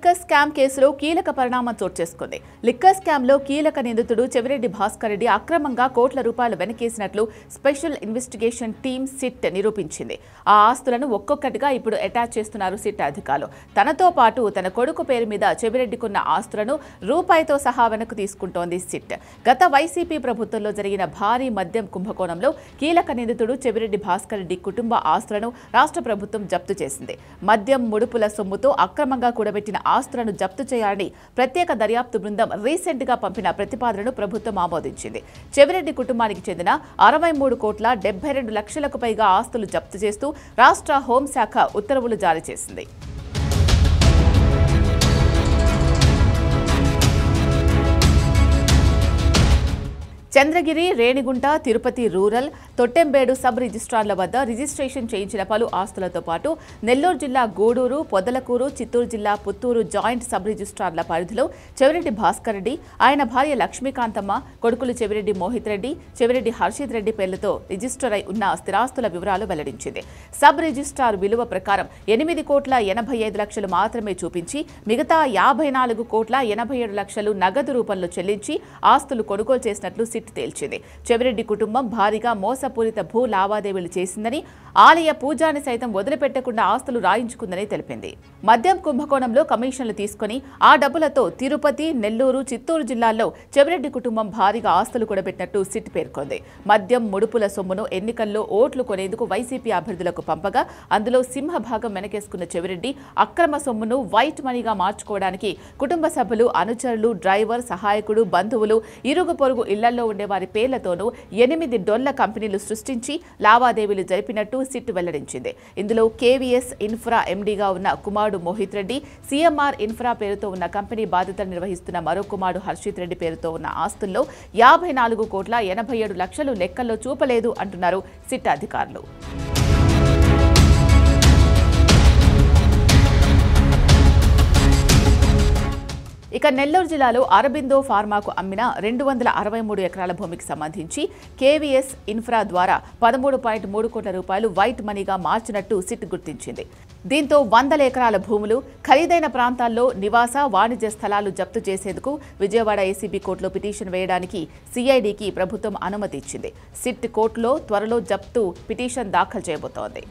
Liquor scam కేసులో కీలక పరిణామం చోటు చేసుకుంది. లిక్కర్ స్కామ్ లో కీలక నిందితుడు చెవిరెడ్డి భాస్కర్ రెడ్డి అక్రమంగా కోట్ల రూపాయలు వెనకేసినట్లు స్పెషల్ ఇన్వెస్టిగేషన్ టీమ్ సిట్ నిరూపించింది. ఆ ఆస్తులను ఒక్కొక్కటిగా ఇప్పుడు అటాచ్ చేస్తున్నారు సిట్ అధికారులు. తనతో పాటు తన కొడుకు పేరు మీద చెవిరెడ్డికున్న ఆస్తులను రూపాయితో సహా వెనక్కు తీసుకుంటోంది సిట్. గత వైసీపీ ప్రభుత్వంలో జరిగిన భారీ మద్యం కుంభకోణంలో కీలక నిందితుడు చెవిరెడ్డి భాస్కర్ రెడ్డి కుటుంబ ఆస్తులను రాష్ట్ర ప్రభుత్వం జప్తు చేసింది. మద్యం ముడుపుల సొమ్ముతో అక్రమంగా కూడబెట్టిన ఆస్తులను జప్తు చేయాలని ప్రత్యేక దర్యాప్తు బృందం రీసెంట్ గా పంపిన ప్రతిపాదనను ప్రభుత్వం ఆమోదించింది. చెవిరెడ్డి కుటుంబానికి చెందిన 63,72,00,000కు పైగా ఆస్తులు జప్తు చేస్తూ రాష్ట్ర హోంశాఖ ఉత్తర్వులు జారీ చేసింది. చంద్రగిరి, రేణిగుంట, తిరుపతి రూరల్, తొట్టెంబేడు సబ్ రిజిస్ట్రార్ల వద్ద రిజిస్ట్రేషన్ చేయించిన పలు ఆస్తులతో పాటు నెల్లూరు జిల్లా గూడూరు, పొదలకూరు, చిత్తూరు జిల్లా పుత్తూరు జాయింట్ సబ్ రిజిస్ట్రార్ల పరిధిలో చెవిరెడ్డి భాస్కర్ రెడ్డి, ఆయన భార్య లక్ష్మీకాంతమ్మ, కొడుకులు చెవిరెడ్డి మోహిత్ రెడ్డి, చెవిరెడ్డి హర్షిత్ రెడ్డి పేర్లతో రిజిస్టర్ అయి ఉన్న స్థిరాస్తుల వివరాలు వెల్లడించింది. సబ్ రిజిస్ట్రార్ విలువ ప్రకారం 8,85,00,000 మాత్రమే చూపించి మిగతా 54,87,00,000 నగదు రూపంలో చెల్లించి ఆస్తులు కొనుగోలు చేసినట్లు తేల్చింది. చెవిరెడ్డి కుటుంబం భారీగా మోసపూరిత భూ లావాదేవీలు చేసిందని, ఆలయ పూజాని సైతం వదిలిపెట్టకుండా ఆస్తులు రాయించుకుందని తెలిపింది. మద్యం కుంభకోణంలో కమిషన్లు తీసుకుని ఆ డబ్బులతో తిరుపతి, నెల్లూరు, చిత్తూరు జిల్లాల్లో చెవిరెడ్డి కుటుంబం భారీగా ఆస్తులు కూడబెట్టినట్టు సిట్ పేర్కొంది. మద్యం ముడుపుల సొమ్మును ఎన్నికల్లో ఓట్లు కొనేందుకు వైసీపీ అభ్యర్థులకు పంపగా అందులో సింహభాగం వెనకేసుకున్న చెవిరెడ్డి అక్రమ సొమ్మును వైట్ మనీగా మార్చుకోవడానికి కుటుంబ సభ్యులు, అనుచరులు, డ్రైవర్, సహాయకుడు, బంధువులు, ఇరుగు పొరుగు ఇళ్లలో ఉండే వారి పేర్లతోనూ 8 డొల్ల కంపెనీలు సృష్టించి లావాదేవీలు జరిపినట్టు సిట్ వెల్లడించింది. ఇందులో కేవీఎస్ ఇన్ఫ్రా ఎండీగా ఉన్న కుమారుడు మోహిత్ రెడ్డి, సీఎంఆర్ ఇన్ఫ్రా పేరుతో ఉన్న కంపెనీ బాధ్యతలు నిర్వహిస్తున్న మరో కుమారుడు హర్షిత్ రెడ్డి పేరుతో ఉన్న ఆస్తుల్లో 54,87,00,000 లెక్కల్లో చూపలేదు అంటున్నారు సిట్ అధికారులు. ఇక నెల్లూరు జిల్లాలో అరబిందో ఫార్మాకు అమ్మిన 263 ఎకరాల భూమికి సంబంధించి కేవీఎస్ ఇన్ఫ్రా ద్వారా 13.3 కోట్ల రూపాయలు వైట్ మనీగా మార్చినట్టు సిట్ గుర్తించింది. దీంతో 100 ఎకరాల భూములు, ఖరీదైన ప్రాంతాల్లో నివాస, వాణిజ్య స్థలాలు జప్తు చేసేందుకు విజయవాడ ఏసీబీ కోర్టులో పిటిషన్ వేయడానికి సిఐడికి ప్రభుత్వం అనుమతి ఇచ్చింది. సిట్ కోర్టులో త్వరలో జప్తు పిటిషన్ దాఖలు చేయబోతోంది.